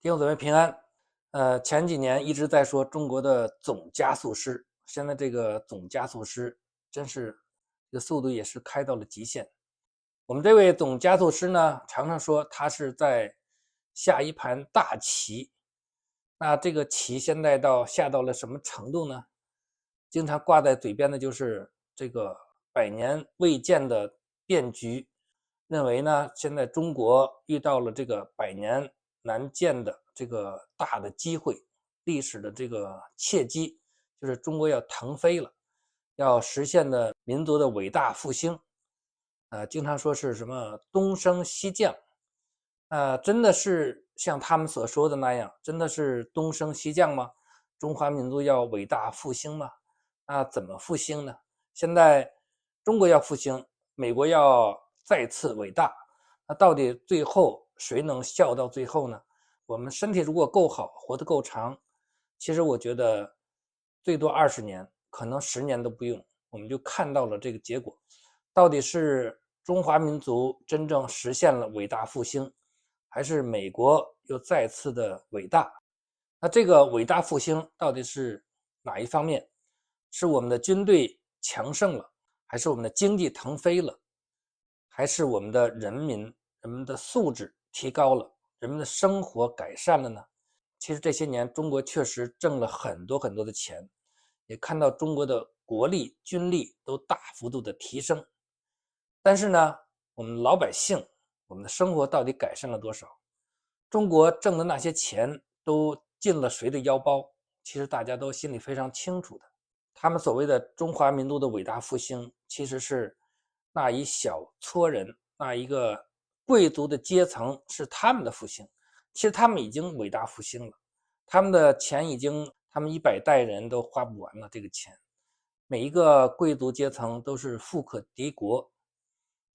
弟兄姊妹平安。前几年一直在说中国的总加速师，现在这个总加速师真是这个速度也是开到了极限。我们这位总加速师呢，常常说他是在下一盘大棋。那这个棋现在下到了什么程度呢？经常挂在嘴边的就是这个百年未见的变局，认为呢，现在中国遇到了这个百年难见的这个大的机会，历史的这个契机，就是中国要腾飞了，要实现的民族的伟大复兴。经常说是什么东升西降。真的是像他们所说的那样，真的是东升西降吗？中华民族要伟大复兴吗？那怎么复兴呢？现在中国要复兴，美国要再次伟大，那到底最后谁能笑到最后呢？我们身体如果够好，活得够长，其实我觉得最多20年，可能10年都不用，我们就看到了这个结果。到底是中华民族真正实现了伟大复兴，还是美国又再次的伟大？那这个伟大复兴到底是哪一方面？是我们的军队强盛了，还是我们的经济腾飞了，还是我们的人们的素质提高了，人们的生活改善了呢？其实这些年中国确实挣了很多很多的钱，也看到中国的国力军力都大幅度的提升。但是呢，我们老百姓，我们的生活到底改善了多少？中国挣的那些钱都进了谁的腰包？其实大家都心里非常清楚的。他们所谓的中华民族的伟大复兴，其实是那一小撮人，那一个贵族的阶层是他们的复兴。其实他们已经伟大复兴了，他们的钱他们100代人都花不完了这个钱。每一个贵族阶层都是富可敌国。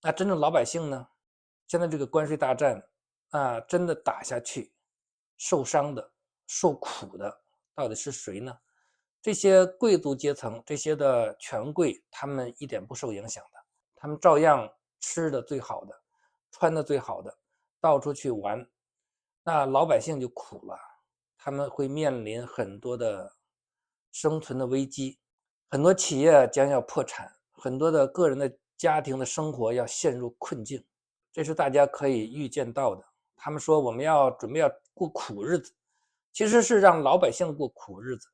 那真正老百姓呢？现在这个关税大战真的打下去，受伤的、受苦的到底是谁呢？这些贵族阶层，这些的权贵，他们一点不受影响的，他们照样吃的最好的，穿的最好的，到处去玩。那老百姓就苦了，他们会面临很多的生存的危机，很多企业将要破产，很多的个人的家庭的生活要陷入困境，这是大家可以预见到的。他们说我们准备要过苦日子，其实是让老百姓过苦日子。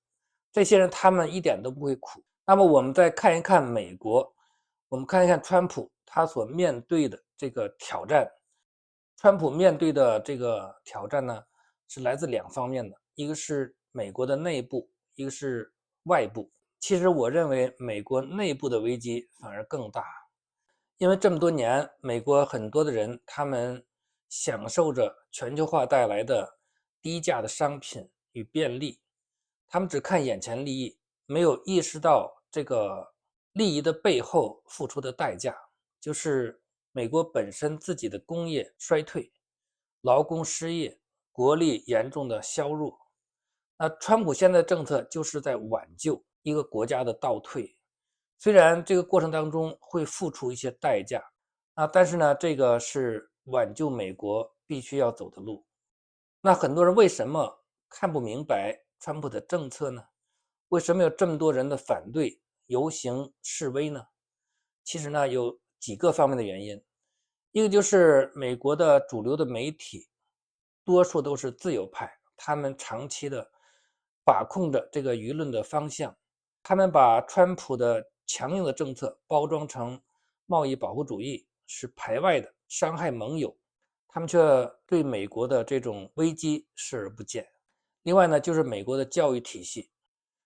这些人他们一点都不会苦。那么我们再看一看美国，我们看一看川普他所面对的这个挑战。川普面对的这个挑战呢，是来自2方面的，一个是美国的内部，一个是外部。其实我认为美国内部的危机反而更大，因为这么多年，美国很多的人他们享受着全球化带来的低价的商品与便利，他们只看眼前利益，没有意识到这个利益的背后付出的代价，就是美国本身自己的工业衰退，劳工失业，国力严重的削弱。那川普现在的政策就是在挽救一个国家的倒退，虽然这个过程当中会付出一些代价，但是呢，这个是挽救美国必须要走的路。那很多人为什么看不明白川普的政策呢？为什么有这么多人的反对、游行示威呢？其实呢，有几个方面的原因。一个就是美国的主流的媒体，多数都是自由派，他们长期的把控着这个舆论的方向，他们把川普的强硬的政策包装成贸易保护主义，是排外的，伤害盟友，他们却对美国的这种危机视而不见。另外呢，就是美国的教育体系，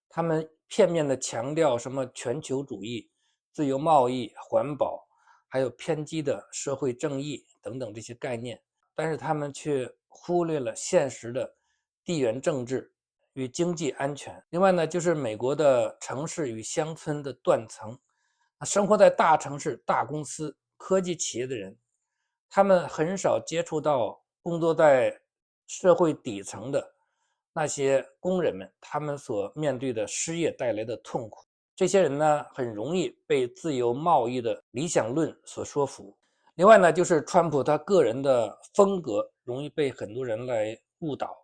他们片面的强调什么全球主义、自由贸易、环保，还有偏激的社会正义等等这些概念，但是他们却忽略了现实的地缘政治与经济安全。另外呢，就是美国的城市与乡村的断层，生活在大城市、大公司、科技企业的人，他们很少接触到工作在社会底层的那些工人们，他们所面对的失业带来的痛苦。这些人呢，很容易被自由贸易的理想论所说服。另外呢，就是川普他个人的风格容易被很多人来误导，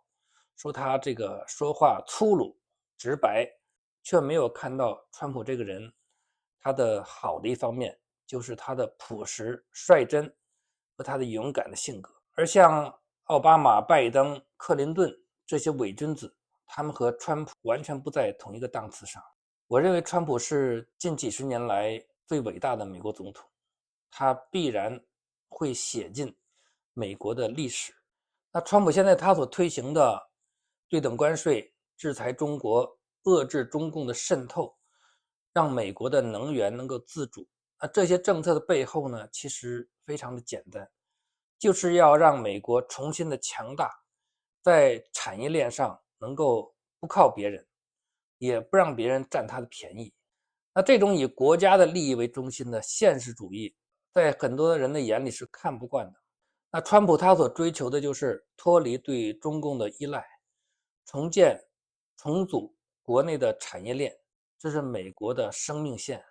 说他这个说话粗鲁直白，却没有看到川普这个人他的好的一方面，就是他的朴实率真和他的勇敢的性格。而像奥巴马、拜登、克林顿这些伪君子，他们和川普完全不在同一个档次上。我认为川普是近几十年来最伟大的美国总统，他必然会写进美国的历史。那川普现在他所推行的对等关税、制裁中国、遏制中共的渗透，让美国的能源能够自主。那这些政策的背后呢，其实非常的简单，就是要让美国重新的强大，在产业链上能够不靠别人，也不让别人占他的便宜。那这种以国家的利益为中心的现实主义，在很多人的眼里是看不惯的。那川普他所追求的就是脱离对中共的依赖，重建、重组国内的产业链，这是美国的生命线。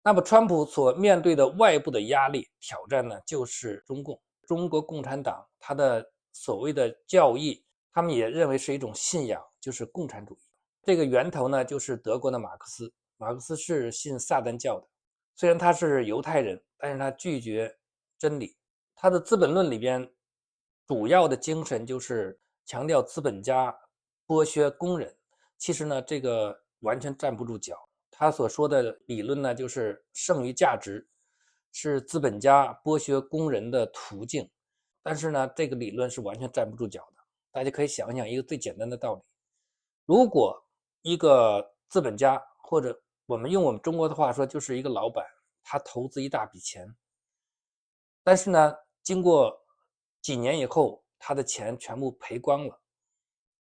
那么，川普所面对的外部的压力挑战呢，就是中共、中国共产党，他的所谓的教义，他们也认为是一种信仰，就是共产主义。这个源头呢，就是德国的马克思。马克思是信撒旦教的，虽然他是犹太人，但是他拒绝真理。他的《资本论》里边主要的精神就是强调资本家剥削工人。其实呢，这个完全站不住脚。他所说的理论呢，就是剩余价值是资本家剥削工人的途径。但是呢，这个理论是完全站不住脚的。大家可以想想一个最简单的道理：如果一个资本家，或者我们用我们中国的话说，就是一个老板，他投资一大笔钱，但是呢，经过几年以后，他的钱全部赔光了，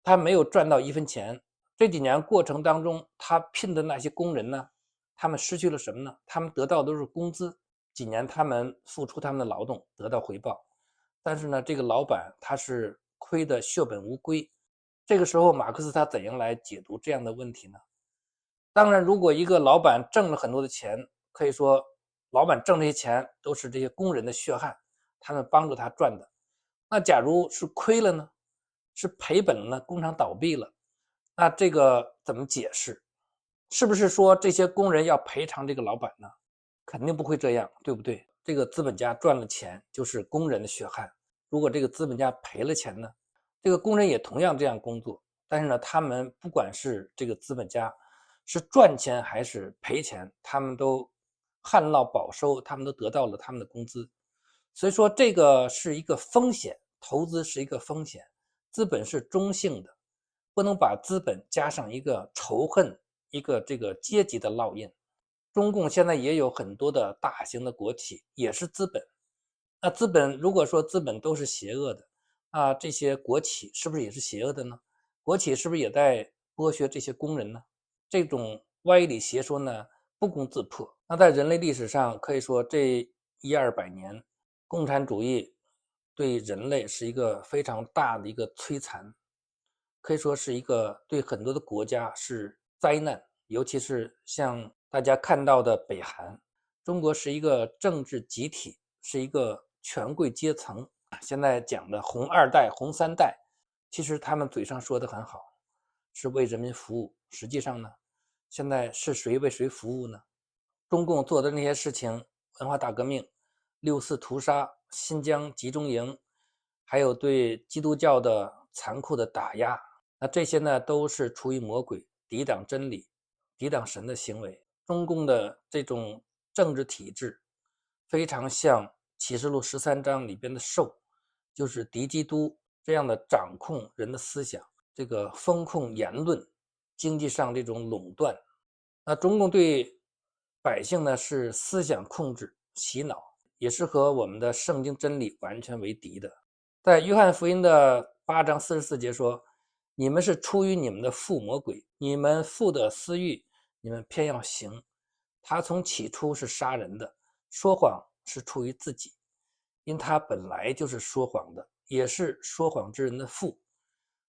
他没有赚到一分钱。这几年过程当中，他聘的那些工人呢，他们失去了什么呢？他们得到的都是工资，几年他们付出他们的劳动，得到回报。但是呢，这个老板他是亏得血本无归。这个时候，马克思他怎样来解读这样的问题呢？当然，如果一个老板挣了很多的钱，可以说老板挣这些钱都是这些工人的血汗，他们帮助他赚的。那假如是亏了呢？是赔本了呢？工厂倒闭了，那这个怎么解释？是不是说这些工人要赔偿这个老板呢？肯定不会这样，对不对？这个资本家赚了钱就是工人的血汗，如果这个资本家赔了钱呢，这个工人也同样这样工作，但是呢，他们不管是这个资本家是赚钱还是赔钱，他们都旱涝保收，他们都得到了他们的工资。所以说这个是一个风险，投资是一个风险，资本是中性的，不能把资本加上一个仇恨，一个这个阶级的烙印。中共现在也有很多的大型的国企，也是资本。那资本如果说资本都是邪恶的，这些国企是不是也是邪恶的呢？国企是不是也在剥削这些工人呢？这种歪理邪说呢，不攻自破。那在人类历史上，可以说这100-200年，共产主义对人类是一个非常大的一个摧残，可以说是一个对很多的国家是灾难。尤其是像大家看到的北韩，中国是一个政治集体，是一个权贵阶层。现在讲的红二代、红三代，其实他们嘴上说的很好，是为人民服务，实际上呢，现在是谁为谁服务呢？中共做的那些事情，文化大革命、6·4屠杀、新疆集中营，还有对基督教的残酷的打压，那这些呢，都是出于魔鬼抵挡真理、抵挡神的行为。中共的这种政治体制，非常像启示录13章里边的兽，就是敌基督这样的掌控人的思想，这个风控言论，经济上这种垄断。那中共对百姓呢是思想控制、洗脑，也是和我们的圣经真理完全为敌的。在约翰福音的8章44节说：你们是出于你们的父魔鬼，你们父的私欲，你们偏要行。他从起初是杀人的，说谎是出于自己，因他本来就是说谎的，也是说谎之人的父。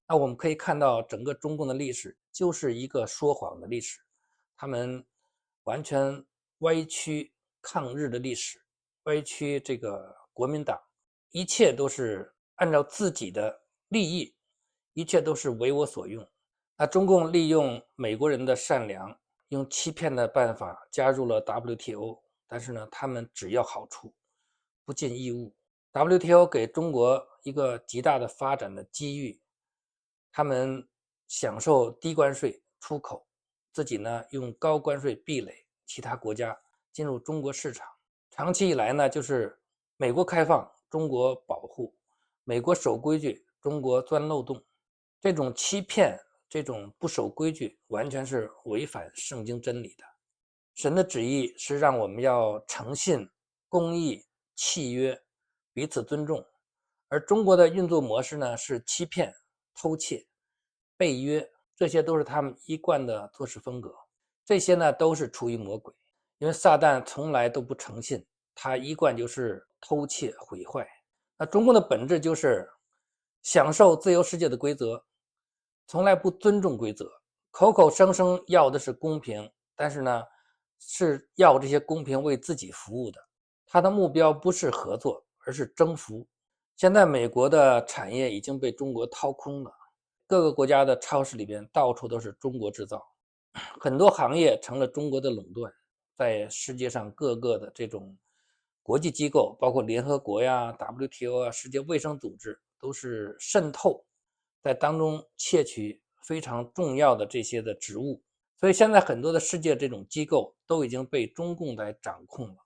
那我们可以看到，整个中共的历史就是一个说谎的历史，他们完全歪曲抗日的历史，歪曲这个国民党，一切都是按照自己的利益，一切都是为我所用。那中共利用美国人的善良，用欺骗的办法加入了 WTO， 但是呢，他们只要好处，不尽义务。WTO 给中国一个极大的发展的机遇，他们享受低关税出口，自己呢用高关税壁垒其他国家进入中国市场。长期以来呢，就是美国开放，中国保护；美国守规矩，中国钻漏洞。这种欺骗，这种不守规矩，完全是违反圣经真理的。神的旨意是让我们要诚信、公义、契约，彼此尊重。而中国的运作模式呢，是欺骗、偷窃、背约，这些都是他们一贯的做事风格。这些呢，都是出于魔鬼，因为撒旦从来都不诚信，他一贯就是偷窃、毁坏。那中共的本质就是享受自由世界的规则，从来不尊重规则，口口声声要的是公平，但是呢，是要这些公平为自己服务的。他的目标不是合作，而是征服。现在美国的产业已经被中国掏空了，各个国家的超市里边到处都是中国制造，很多行业成了中国的垄断。在世界上各个的这种国际机构，包括联合国呀、WTO 啊、世界卫生组织，都是渗透，在当中窃取非常重要的这些的职务。所以现在很多的世界这种机构都已经被中共来掌控了。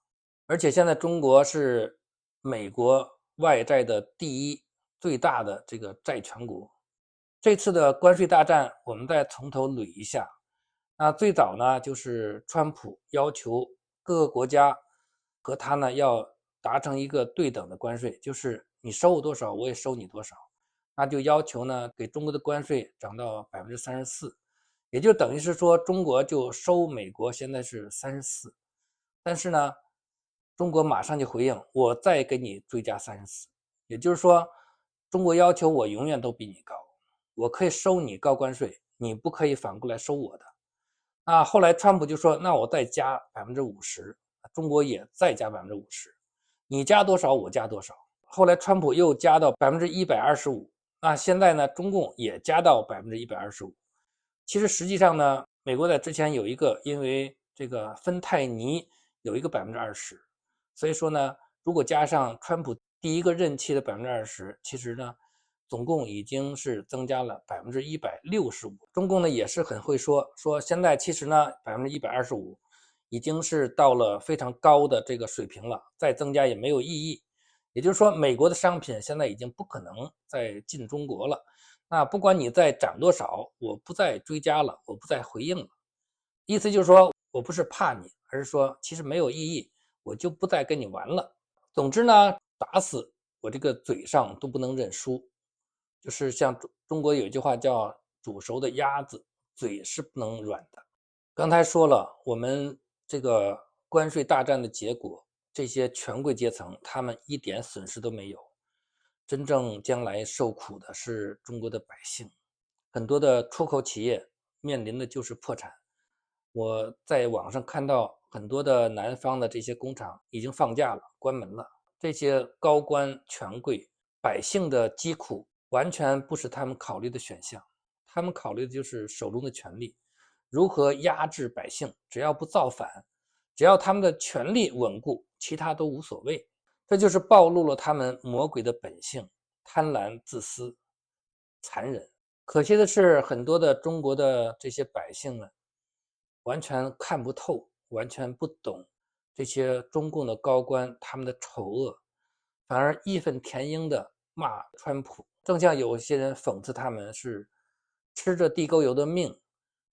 而且现在中国是美国外债的第一最大的这个债权国。这次的关税大战，我们再从头捋一下。那最早呢，就是川普要求各个国家和他呢要达成一个对等的关税，就是你收我多少，我也收你多少。那就要求呢给中国的关税涨到34%，也就等于是说中国就收美国现在是34%，但是呢，中国马上就回应，我再给你追加34%，也就是说，中国要求我永远都比你高，我可以收你高关税，你不可以反过来收我的。那后来川普就说，那我再加50%，中国也再加50%，你加多少我加多少。后来川普又加到125%，那现在呢，中共也加到125%。其实实际上呢，美国在之前有一个，因为这个芬太尼有一个20%，所以说呢，如果加上川普第一个任期的20%，其实呢，总共已经是增加了165%。中共呢也是很会说现在其实呢125%已经是到了非常高的这个水平了，再增加也没有意义。也就是说，美国的商品现在已经不可能再进中国了。那不管你再涨多少，我不再追加了，我不再回应了。意思就是说我不是怕你，而是说其实没有意义，我就不再跟你玩了。总之呢，打死我这个嘴上都不能认输。就是像中国有一句话叫煮熟的鸭子嘴是不能软的。刚才说了，我们这个关税大战的结果，这些权贵阶层他们一点损失都没有，真正将来受苦的是中国的百姓。很多的出口企业面临的就是破产。我在网上看到很多的南方的这些工厂已经放假了，关门了。这些高官权贵，百姓的疾苦完全不是他们考虑的选项，他们考虑的就是手中的权力，如何压制百姓，只要不造反，只要他们的权力稳固，其他都无所谓。这就是暴露了他们魔鬼的本性，贪婪、自私、残忍。可惜的是，很多的中国的这些百姓们完全看不透，完全不懂这些中共的高官他们的丑恶，反而义愤填膺地骂川普。正像有些人讽刺他们是吃着地沟油的命，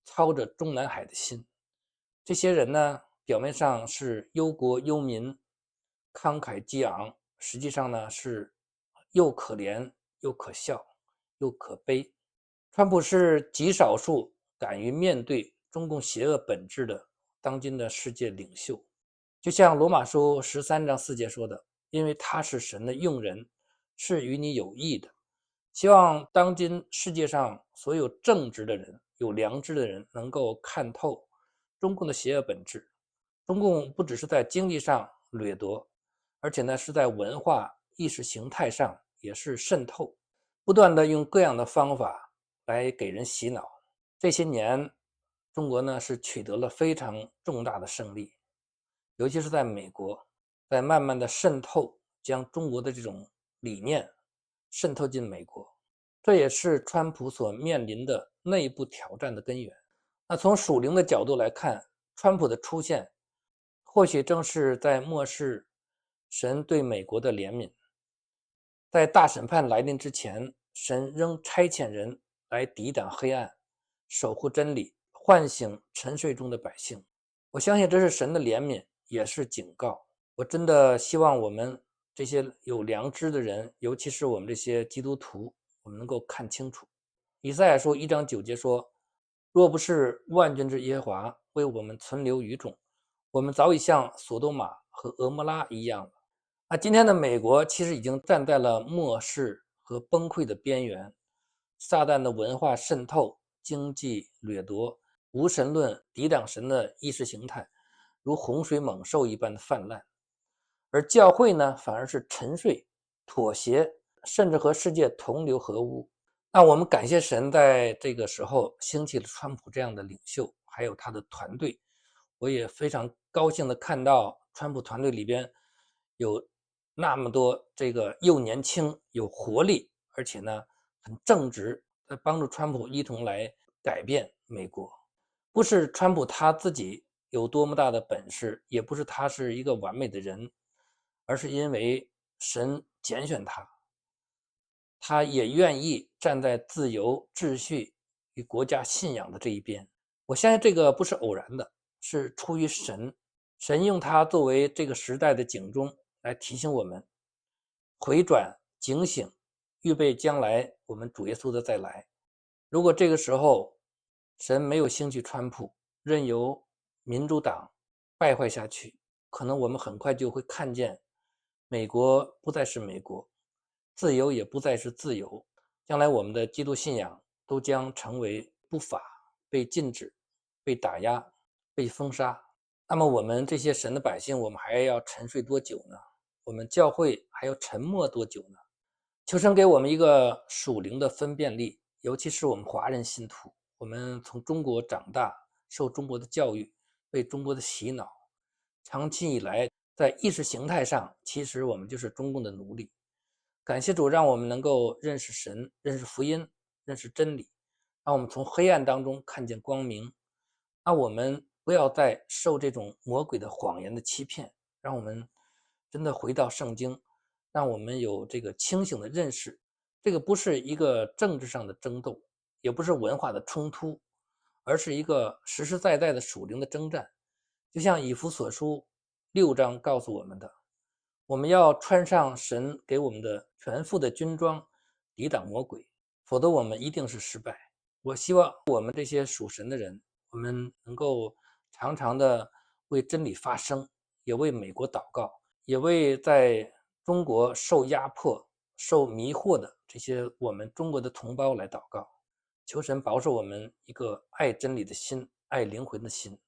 操着中南海的心。这些人呢，表面上是忧国忧民，慷慨激昂，实际上呢是又可怜又可笑又可悲。川普是极少数敢于面对中共邪恶本质的当今的世界领袖。就像罗马书13章4节说的，因为他是神的用人，是与你有益的。希望当今世界上所有正直的人、有良知的人能够看透中共的邪恶本质。中共不只是在经济上掠夺，而且呢是在文化意识形态上也是渗透，不断的用各样的方法来给人洗脑。这些年，中国呢是取得了非常重大的胜利，尤其是在美国，在慢慢的渗透，将中国的这种理念渗透进美国，这也是川普所面临的内部挑战的根源。那从属灵的角度来看，川普的出现，或许正是在漠视神对美国的怜悯。在大审判来临之前，神仍差遣人来抵挡黑暗，守护真理，唤醒沉睡中的百姓。我相信这是神的怜悯，也是警告。我真的希望我们这些有良知的人，尤其是我们这些基督徒，我们能够看清楚。以赛亚书1章9节说：若不是万军之耶和华为我们存留余种，我们早已像索多玛和俄摩拉一样了。那今天的美国其实已经站在了末世和崩溃的边缘，撒旦的文化渗透、经济掠夺、无神论、抵挡神的意识形态，如洪水猛兽一般的泛滥，而教会呢，反而是沉睡、妥协，甚至和世界同流合污。那我们感谢神，在这个时候兴起了川普这样的领袖，还有他的团队。我也非常高兴地看到川普团队里边有那么多这个又年轻、有活力，而且呢很正直，帮助川普一同来改变美国。不是川普他自己有多么大的本事，也不是他是一个完美的人，而是因为神拣选他。他也愿意站在自由、秩序与国家信仰的这一边。我相信这个不是偶然的，是出于神。神用他作为这个时代的警钟，来提醒我们回转、警醒，预备将来我们主耶稣的再来。如果这个时候神没有兴起川普，任由民主党败坏下去，可能我们很快就会看见美国不再是美国，自由也不再是自由，将来我们的基督信仰都将成为不法、被禁止、被打压、被封杀。那么我们这些神的百姓，我们还要沉睡多久呢？我们教会还要沉默多久呢？求神给我们一个属灵的分辨力，尤其是我们华人信徒，我们从中国长大，受中国的教育，被中国的洗脑，长期以来在意识形态上，其实我们就是中共的奴隶。感谢主，让我们能够认识神，认识福音，认识真理，让我们从黑暗当中看见光明。那我们不要再受这种魔鬼的谎言的欺骗，让我们真的回到圣经，让我们有这个清醒的认识。这个不是一个政治上的争斗，也不是文化的冲突，而是一个实实在在的属灵的征战。就像以弗所书6章告诉我们的，我们要穿上神给我们的全副的军装，抵挡魔鬼，否则我们一定是失败。我希望我们这些属神的人，我们能够常常的为真理发声，也为美国祷告，也为在中国受压迫、受迷惑的这些我们中国的同胞来祷告。求神保守我们一个爱真理的心，爱灵魂的心。